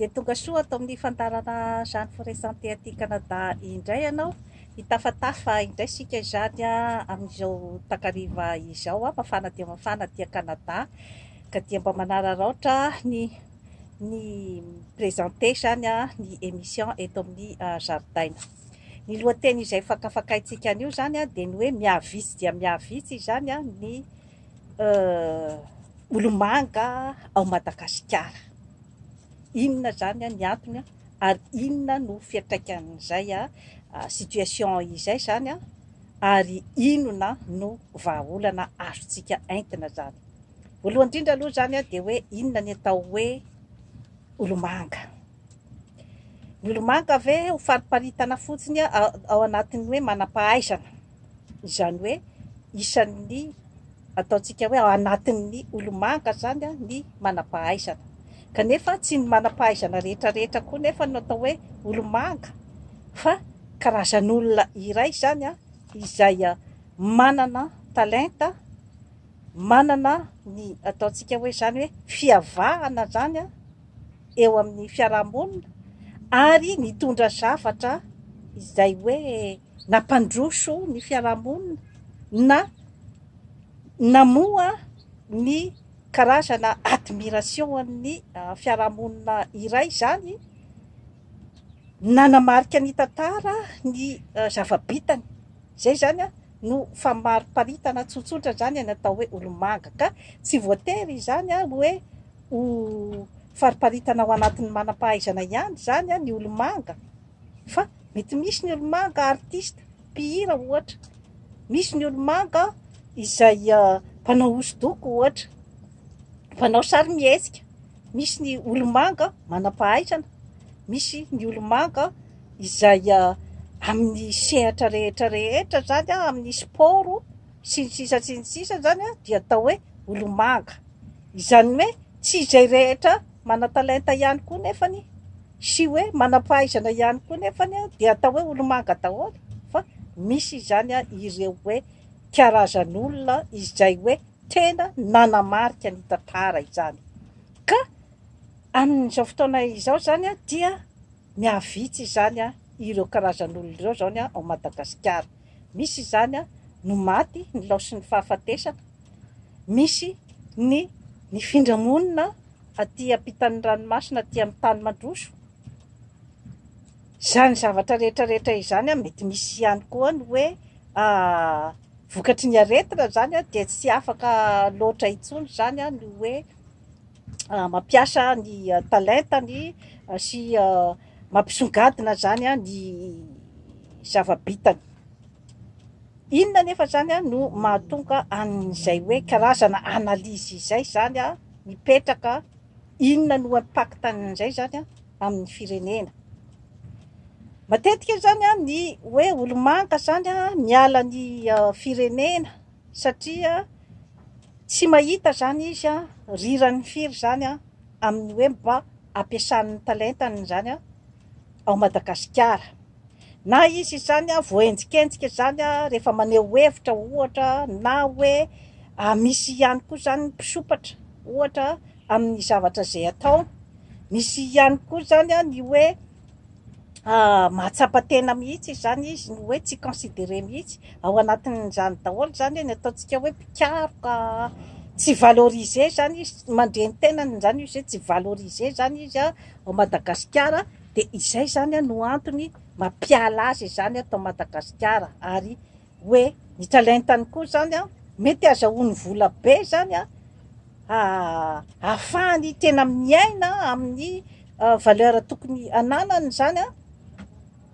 dia tonga soa atao amin'ny fandarana Jeanne Forest Santé aty Canada indray ianao. Hitafatafa indray sika izany amin'izao takariva izao, mafana dia mafana aty Canada, ka dia mba manararaotra ny présenté zany ny émission eto amin'ny zaridaina. Ny lohateny izay fakafakaintsika an'io zany dia ny hoe miavitsy dia miavitsy zany ny olomanga ao Madagasikara. Inona zany ny antony ary inona no fiantraikan'izay situation izay zany ary inona no vahaolana azontsika entina zany. Voalohany indrindra aloha zany dia hoe inona ny atao hoe olomanga. Ny olomanga ve ho fariparitana fotsiny ao anatin'ny hoe manam-pahaizana, izany hoe isan'ny ataontsika hoe ao anatin'ny olomanga zany ny manam-pahaizana, kanefa tsy ny manam-pahaizana rehetrarehetra koa nefa no atao hoe olomanga, fa karazan'olona iray zany izay manana talenta, manana ny ataontsika hoe zany hoe fiavahana zany eo amin'ny fiarahamonina, ary nitondra zavatra izay hoe nampandroso ny fiarahamonina na namoa ny karazana admiration amin'ny fiarahamonina iray zany, nanamarika ny tantara ny zava-bitany. Zay zany no famariparitana tsotsotra zany natao hoe olomanga, ka tsy voatery zany hoe ho fariparitana ao anatin'ny manam-pahaizana ihany zany ny olomanga, fa mety misy ny olomanga artiste, mpihira ohatra, misy ny olomanga izay mpanao hosodoko ohatra, mpanao sary mihetsika, misy ny olomanga manam-pahaizana, misy ny olomanga izay amin'ny sehatra rehetra rehetra zany amin'ny sport sy ny sisa zany dia atao hoe olomanga. Izany hoe tsy izay rehetra mana-talenta ihany koa nefany sy hoe manam-pahaizana ihany koa nefany dia atao hoe olomanga daholo, fa misy zany ireo hoe karazan'olona izay hoe tena nanamarika ny tantara izany. Ka amin'izao fotoana izao zany dia miavitsy zany ireo karazan'olona ireo zany ao Madagasikara. Misy zany no maty ny lao sy ny fahafatesana, misy ny findramonina aty ampitan'ny ranomasina aty amin'ny tany mandroso. Zany zavatra rehetrarehetra izany mety misy ihany koa ny hoe vokatry ny aretina zany dia tsy afaka loatra intsony zany ny hoe mampiasa ny talentany sy mampisongadina zany ny zava-bitany. Inona nefa zany no mahatonga an'izay hoe karazana analizy izay zany mipetraka, inona no impactan'izay zany amin'ny firenena. Matetika zany ny hoe olomanga zany miala ny firenena satria tsy mahita zany izy riran'ny firy zany amin'ny hoe mba ampiasan'ny talentany zany ao Madagasikara, na izy zany voenjikenjika zany rehefa maneho hevitra ohatra, na hoe misy ihany koa zany mpisopatra ohatra amin'ny zavatra zay atao, misy ihany koa zany ny hoe mahatsapa-tena mihitsy zany izy, ny hoe tsy considéré mihitsy ao anatin'izany daholo zany ny ataontsika hoe mpikaroka, tsy valoriser zany izy, mandreny tenany zany izy hoe tsy valoriser zany izy ao Madagasikara. Dia izay zany no antony mampiala azy zany atao Madagasikara, ary hoe ny talentany koa zany mety azahoany vola be zany ahafahany tena miaina amin'ny valeur tokony ananany zany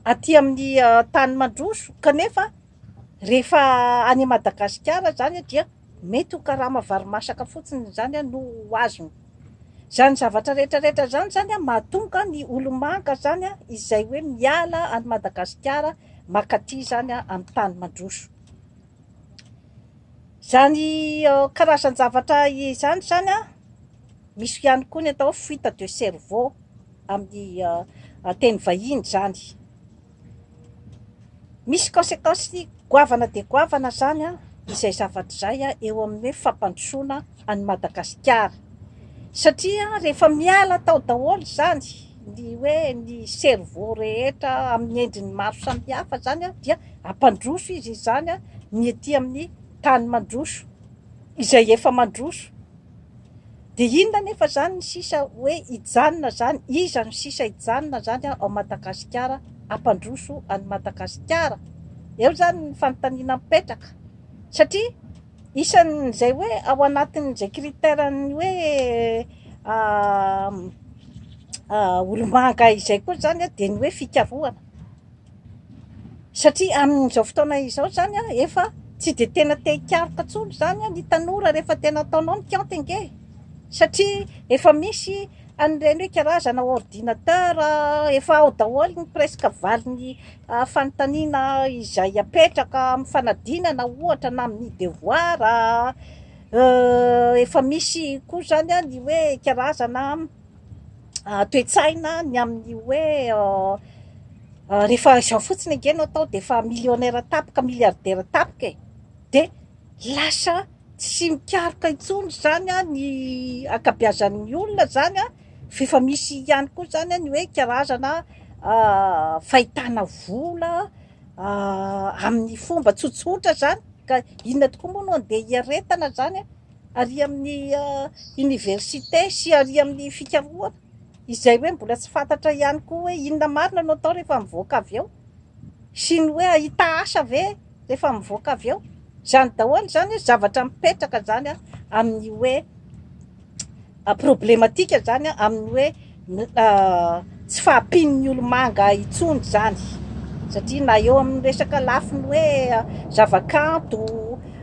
aty amin'ny tany mandroso, kanefa rehefa any Madagasikara zany dia mety ho karama varimasaka fotsiny zany no azony. Zany zavatra rehetrarehetra zany mahatonga ny olomanga zany izay hoe miala any Madagasikara makaty zany amin'ny tany mandroso. Zany karazan-javatra izany zany misy ihany koa ny atao fuite de cerveau amin'ny teny vahiny zany. Misy conséquence goavana dia goavana zany izay zavatra izay eo amin'ny hoe fampandrosoana any Madagasikara. Satria rehefa miala tao daholo zany ny hoe ny cerveau rehetra amin'ny endriny maro samihafa zany a dia ampandroso izy zany a ny ety amin'ny tany mandroso izay efa mandroso. De inona nefa zany ny sisa hoe hijanona zany, iza ny sisa hijanona zany ao Madagasikara, ampandroso any Madagasikara. Eo zany ny fanontaniana mipetraka satria isan'izay hoe ao anatin'izay critèrany hoe olo-manga izay koa zany a de ny hoe fikarohana. Satria amin'izao fotoana izao zany a efa tsy de tena te hikaroka intsony zany a ny tanora rehefa tena ataonao ny kiantinge, satria efa misy an'ireny hoe karazana ordinateur efa ao daholo ny presque valiny fanontaniana izay apetraka amin'ny fanadinana ohatra na amin'ny devoir efa misy koa zany a ny hoe karazana toe-tsaina ny amin'ny hoe rehefa izao fotsiny angenao atao de efa millionnaire tapaka, milliardaire tapaka de lasa tsy mikaroka intsony zany a ny akabeazan'ny olona zany a fefa misy ihany koa zany a ny hoe karazana fahitana vola amin'ny fomba tsotsotra zany ka inona tokoa moa no andeha hiaretana zany ary amin'ny université sy ary amin'ny fikarohana izay hoe mbola tsy fantatra ihany koa hoe inona marina no atao rehefa mivoaka avy eo sy ny hoe ahita asa ve rehefa mivoaka avy eo. Zany daholo zany zavatra mipetraka zany amin'ny hoe problématika zany amin'ny hoe tsy fahampian'ny olo-manga intsony zany satria na eo amin'ny resaka lafiny hoe zavakanto,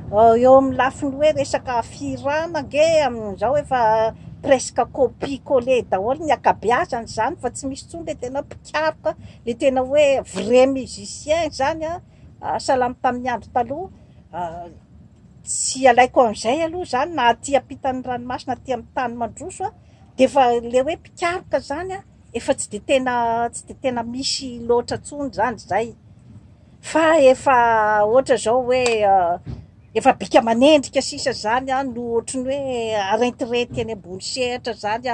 eo amin'ny lafiny hoe resaka firana nge amin'izao efa presque copie-coller daholo ny akabeazany zany fa tsy misy intsony le tena mpikaroka, le tena hoe vrai musicien zany salamy tamin'ny andro taloha. Tsy alaiko an'izay aloha zany na aty ampitan'ny ranomasina aty amin'ny tany mandroso de efa le hoe mpikaroka zany efa tsy de tena misy loatra intsony zany zay fa efa ohatra zao hoe efa bika manendrika sisa zany no ohatrany hoe arentirety any ambony sehatra zany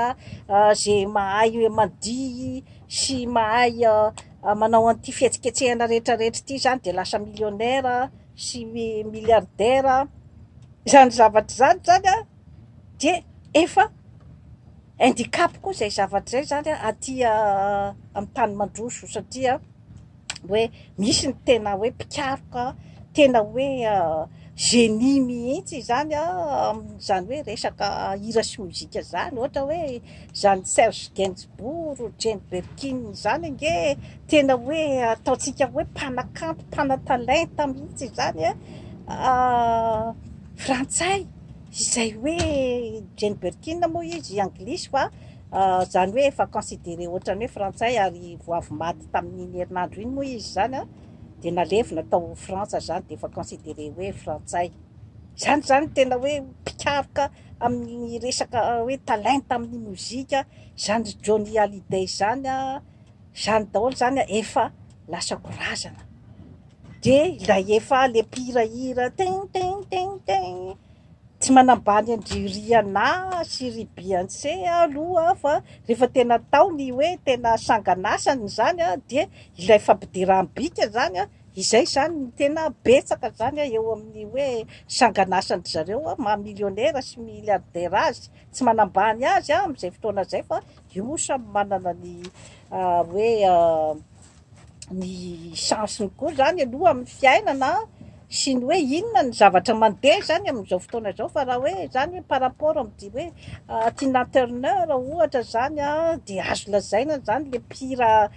zay mahay hoe mandihy sy mahay manao an'ity fihetsiketsehana rehetrarehetra ity zany de lasa millionnaire sy milliardaire zany zavatra zany de efa handicap koa zay zavatra zay zany aty amin'ny tany mandroso satria hoe misy ny tena hoe mpikaroka tena hoe génie mihitsy zany zany hoe resaka hira sy mozika zany ohatra hoe zany Serge Gainsbourg, Jane Birkin zany nge tena hoe ataontsika hoe mpanakanto, mpanatalenta mihitsy zany frantsay izay hoe Jane Birkin moa izy anglisy fa zany hoe efa considéré ohatrany hoe frantsay ary voavy maty tamin'iny herinandro iny moa izy zany de nalevina tao Frantsa zany de efa considéré hoe frantsay zany tena hoe mpikaroka amin'ny resaka hoe talenta amin'ny mozika zany Johnny Hallyday zany zany daholo zany efa lasa korazana de ilay efa le mpihirahira ten ten ten ten tsy manambany andry Rihanna sy ry Beyoncé aloha fa rehefa tena tao ny hoe tena sanganasany zany de ilay fampidiram-bika zany izay zany ny tena betsaka zany eo amin'ny hoe sanganasany zareo maha-millionnaire sy milliardaire azy tsy manambany azy amin'izay fotoana zay fa io moa samy manana ny hoe ny chanceny koa zany aloha amin'ny fiainana sy ny hoe inona ny zavatra mandeha zany amin'izao fotoana zao fa raha hoe zany hoe par rapport amin'ity hoe Tina Turner ohatra zany de azo lazaina zany le mpihira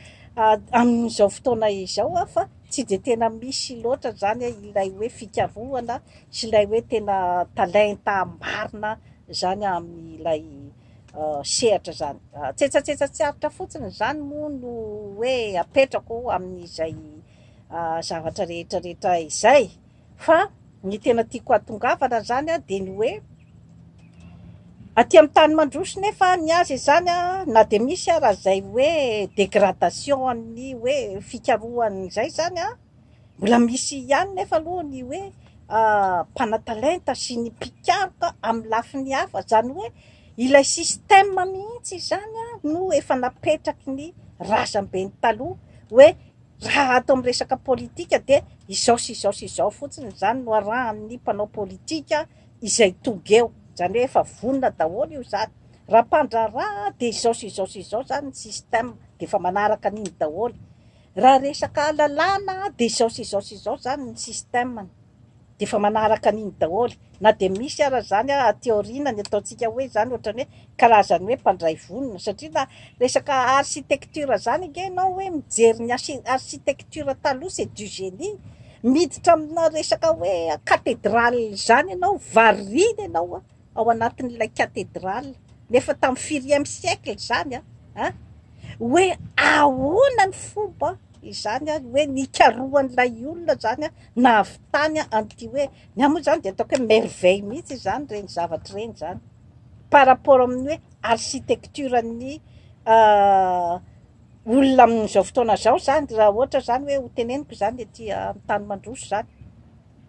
amin'izao fotoana izao fa tsy de tena misy loatra zany ilay hoe fikarohana sy ilay hoe tena talenta marina zany amin'ilay sehatra zany tsetsatsetsatsyaritra fotsiny zany moa no hoe apetrako amin'izay zavatra rehetrarehetra izay fa ny tena tiako atongavana zany de ny hoe aty amin'ny tany mandroso nefa ny azy zany na de misy raha zay hoe dégradation amin'ny hoe fikarohany zay zany mbola misy ihany nefa aloha ny hoe mpanatalenta sy ny mpikaroka amin'ny lafiny hafa zany hoe ilay système mihitsy zany no efa napetraky ny razam-be ny taloha hoe raha atao amin'ny resaka politika dia izao sy izao sy izao fotsiny zany no arahan'ny mpanao politika izay tonga eo, zany hoe efa vonona daholo io zany. Raha mpandraraha dia izao sy izao sy izao zany ny système dia efa manaraka an'iny daholo. Raha resaka lalàna dia izao sy izao sy izao zany ny système dia efa manaraka an'iny daholo. Na dia misy ara zany teoriana ny ataontsika hoe zany ohatrany hoe karazany hoe mpandray vonona, satria na resaka architecture zany ige ianao hoe mijery ny architecture taloha c'est du génie. Miditra amina resaka hoe cathédrale zany ianao, variana ianao ao anatin'ilay cathédrale, nefa tamin'ny 4e siècle zany hoe ahoana ny fomba izany hoe nikarohan'ilay olona zany nahavitany an'ity hoe ny amoa zany dia ataoko hoe merveille mihitsy zany reny zavatra reny zany par rapport amin'ny hoe architecture ny olona amin'izao fotoana zao zany. Raha ohatra zany hoe ho teneniko zany ety amin'ny tany Mandroso zany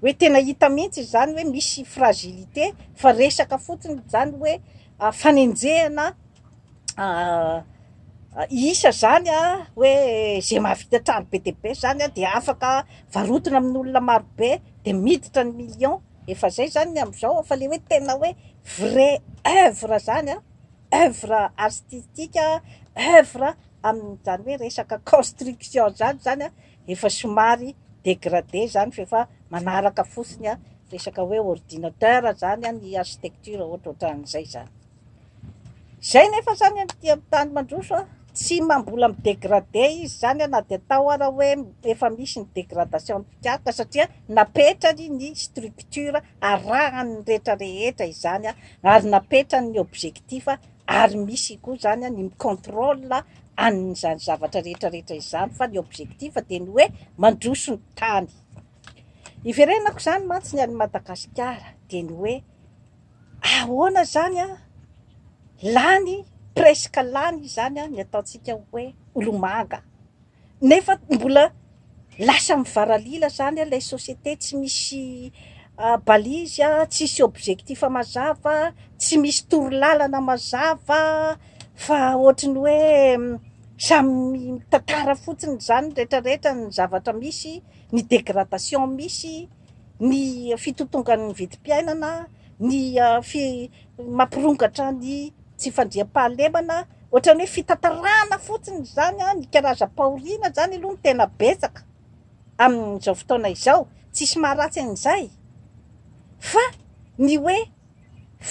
hoe tena hita mihitsy zany hoe misy fragilité, fa resaka fotsiny zany hoe fanenjehana isa zany hoe zay mahavita trano be dia be zany dia afaka varotona amin'olona marobe dia miditra ny million. Efa zay zany ny amin'izao, fa le hoe tena hoe vrai œuvre zany œuvre artistique, œuvre amin'izany hoe resaka construction zany efa somary dégradé zany fa efa manaraka fotsiny resaka hoe ordinateur zany ny architecture ohatrohatran'izay zany. Zay nefa zany aty amin'ny tany Mandroso tsy mambola midégradé izy zany na dia atao ara hoe efa misy ny dégradation pikaraka, satria napetrany ny structure arahany rehetra rehetra izany ary napetrany ny objectif ary misy koa zany ny contrôle an'izany zavatra rehetra rehetra izany, fa ny objectif dia ny hoe mandroso ny tany. Iverenako zany mantsy ny any Madagasikara dia ny hoe ahoana zany lany presque lany zany ny ataontsika hoe olomanga, nefa mbola lasa mivaralila zany ilay société, tsy misy balise, tsisy objectif mazava, tsy misy torolalana mazava, fa ohatrany hoe samy tantara fotsiny zany rehetrarehetra ny zavatra misy, ny dégradation misy, ny fitotongan'ny vidim-piainana, ny mampirongatra ny tsy fandriam-pahalemana, ohatrany hoe fitantarana fotsiny zany ny karazam-pahoriana zany aloha ny tena betsaka amin'izao fotoana izao. Tsisy maharatsy an'izay fa ny hoe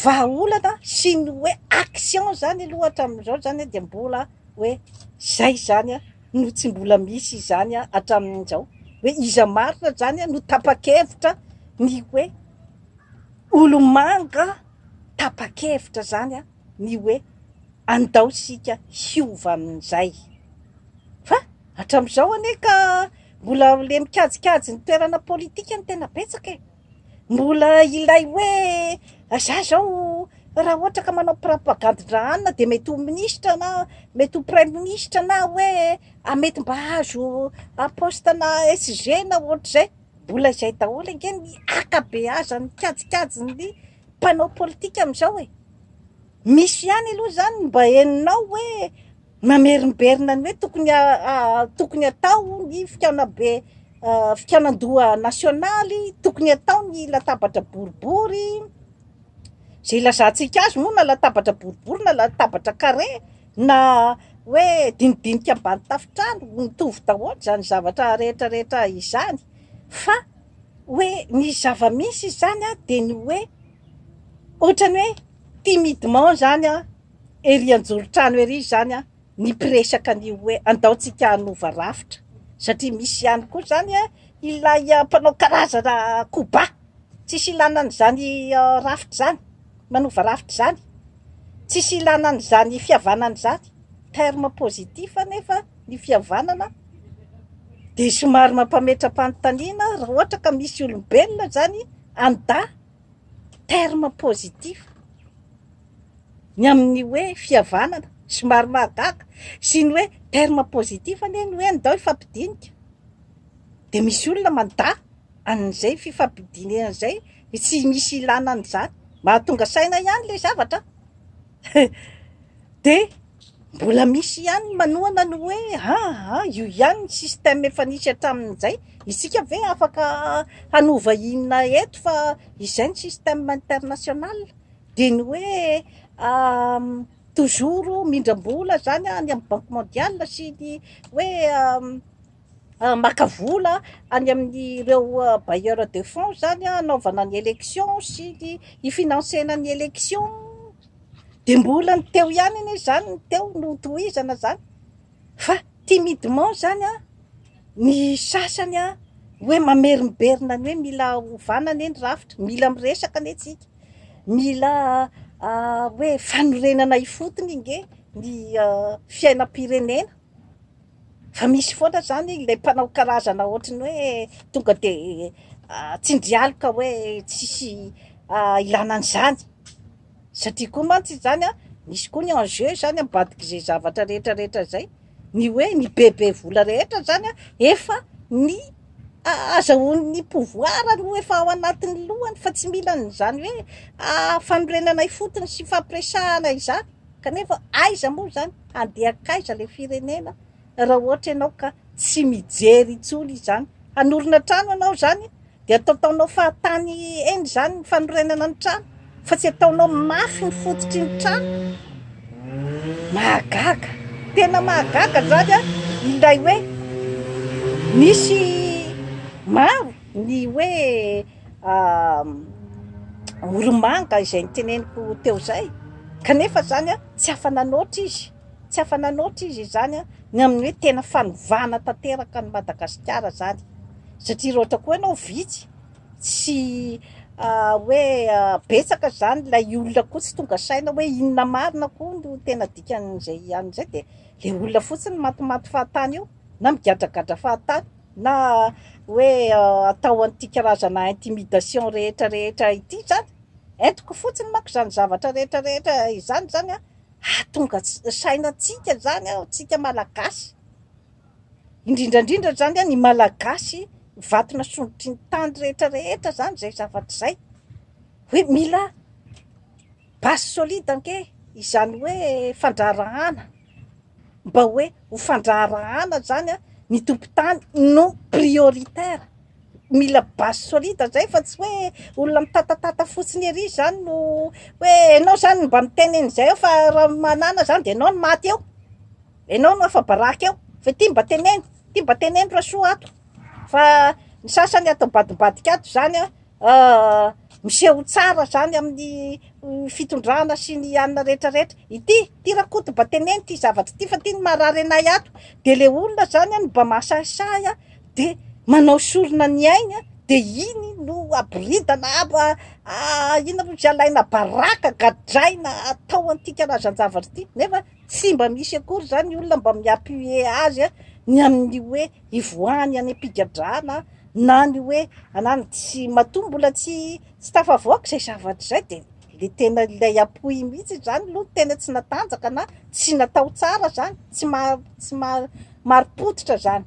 vahaolana sy ny hoe action zany aloha hatramin'izao zany dia mbola hoe zay zany no tsy mbola misy zany hatramin'izao, hoe iza marina zany no tapa-kevitra ny hoe olomanga tapa-kevitra zany ny hoe andao sika hiova amin'izay. Fa hatramin'izao anie ka mbola le mikajikajy ny toerana politika ny tena betsaka mbola ilay hoe za zao raha ohatra ka manao propagande-drahanina dia mety ho ministre na mety ho premier ministre na hoe mety mba azo poste na SG na ohatr'izay, mbola izay daholo ange ny akabeazany mikajikajy ny mpanao politika amin'izao misy ihany aloha zany mba heninao hoe mamerimberina ny hoe tokony atao ny fikianan-doha nasionaly, tokony atao ny latabatra boribory zay ilazantsika azy moa, na latabatra boribory na latabatra carré na hoe dinidinika ambany tafitrano, mitovy daholo zany zavatra rehetrarehetra izany. Fa hoe ny zava-misy zany dia ny hoe ohatrany hoe timidement zany ery anjoro-trano ery zany ny mpiresaka ny hoe andaontsika hanova rafitra, satria misy ihany koa zany ilay mpanao karazana koba tsisy ilana an'izany rafitra zany, manova rafitra zany tsisy ilana an'izany fihavanana zany, terme positif nefa ny fihavanana dia somary mampametra-panontaniana raha ohatra ka misy olombelona zany anda terme positif ny amin'ny hoe fihavanana somary mahagaga sy ny hoe terme positif anie ny hoe andao ifampidinika, dia misy olona manda an'izay fifampidinana zay tsy misy ilana an'izany, mahatonga saina ihany le zavatra dia mbola misy ihany manoana ny hoe io ihany ny système efa nisy hatramin'izay, isika ve afaka hanova inona eto fa izay ny système international, dia ny hoe toujours mindram-bola zany any amin'ny banque mondiale sy ny hoe maka vola any amin'ireo bailleur de fonds zany anaovana ny élection sy ny ifinansena ny élection, dia mbola ny teo ihany anie zany ny teo no tohizana zany, fa timidement zany ny sasany hoe mamerimberina ny hoe mila hovanana eny rafitra, mila miresaka ane tsika, mila hoe fanorenana ifotony inge ny fiainam-pirenena, fa misy foana zany ilay mpanao karazana ohatrany hoe tonga dia tsindrialoka hoe tsisy ilana an'izany, satria koa mantsy zany misy koa ny enjeu zany ambadika izay zavatra rehetrarehetra zay, ny hoe ny bebe vola rehetra zany efa ny azahoan'ny pouvoir no efa ao anatin'ny lohany, fa tsy mila n'izany hoe fanorenana ifotony sy fampiresahana izany, kanefa aiza moa zany andeha akaiza ilay firenena raha ohatra ianao ka tsy mijery intsony izany, hanorina trano ianao zany dia ataonao fahatany eny zany ny fanorenana ny trano, fa tsy ataonao mafy ny fototry ny trano. Mahagaga, tena mahagaga zany ilay hoe misy maro ny hoe oromanga izay niteneniko teo zay, kanefa zany tsy afa-nanoatra izy, tsy afa-nanoatra izy zany ny amin'ny hoe tena fanovana tanteraka ny Madagasikara zany, satria raha ohatra koa ianao vitsy sy hoe betsaka zany ilay olona koa tsy tonga saina hoe inona marina koa no tena dikan'izay ihany zay, dia ilay olona fotsiny matimaty fahatany io na migadragadra fahatany na hoe atao an'ity karazana intimidation rehetrarehetra ity zany, entiko fotsiny manko zany zavatra rehetrarehetra izany zany tonga sainatsika zany tsika malagasy, indrindrandrindra zany ny malagasy vatona sondrotry ny tany rehetrarehetra zany zay zavatra zay, hoe mila base solide ange izany hoe fandraharahana, mba hoe ho fandraharahana zany ny tompon-tany no prioritaire, mila base solide zay, fa tsy hoe olona mitatatata fotsiny ery zany no hoe ianao zany mba miteneny zay eo, fa raha manana zany dia ianao no maty eo, ianao no afa-baraka eo, fa ty mba teneny, ty mba teneny rasoa ato, fa ny sasany ato ambadimbadika ato zany miseho tsara zany amin'ny fitondrana sy ny anina rehetrarehetra, ity rakoto mba teneny ty zavatra ty, fa ty ny marary anay ato, dia le olona zany no mba mahasahisahy dia manao sorona ny aina, dia iny no abiridana ina moa alaina baraka gadraina atao an'ity karazany zavatra ity, nefa tsy mba misy akory zany ny olona mba miappuye azy ny amin'ny hoe ivoany any ampigadrana na ny hoe anany tsy matombo, mbola tsy tafavoaka izay zavatra izay, dia le tena ilay apoy mihitsy zany aloha tena tsy natanjaka na tsy natao tsara zany, tsy maripototra zany.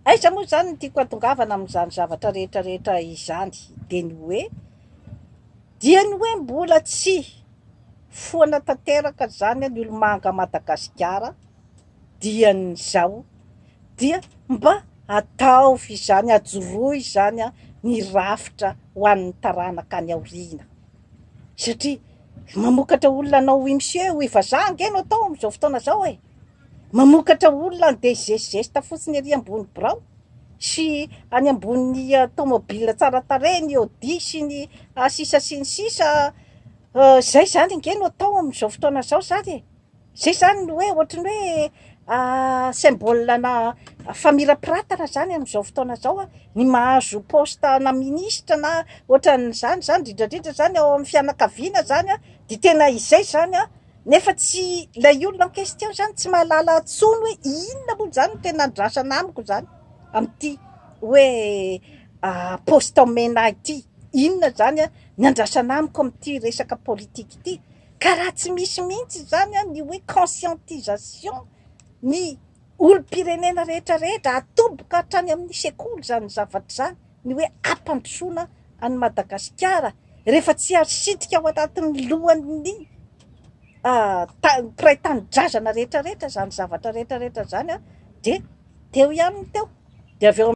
Aiza moa zany ny tiako hatongavana amin'izany zavatra rehetrarehetra izany, dia ny hoe mbola tsy foana tanteraka zany ny olomanga Madagasikara dia n'izao, dia mba ataovy zany, ajoroy zany ny rafitra ho an'ny taranaka any aoriana, satria mamokatra olona anao oui monsieur oui vazaha ange no atao amin'izao fotoana zao mamokatra olona andeha zezizesta fotsiny ery ambony birao sy any ambony tomobile tsara tarehy, ny Audi sy ny sisa sy ny sisa, zay zany ange no atao amin'izao fotoana zao zany zay zany no hoe ohatrany hoe symbole na famirapiratana zany amin'izao fotoana zao ny mahazo poste na ministre na ohatran'izany zany, indrindrandrindra zany ao amin'ny fianakaviana zany dia tena izay zany nefa tsy ilay olona en question zany tsy mahalala tsony hoe inona moa zany tena andrasana amiko zany amin'ity hoe poste mena ity, inona zany ny andrasana amiko amin'ity resaka politika ity, ka raha tsy misy mihitsy zany ny hoe conscientisation ny olom-pirenena rehetrarehetra atoboka hatrany amin'ny sekoly zany zavatra zany, ny hoe ampandrosoana any Madagasikara rehefa tsy asitrika ao anatin'ny lohan'ny mpiray tanindrazana rehetrarehetra zany zavatra rehetrarehetra zany a de teo ihany teo de aveo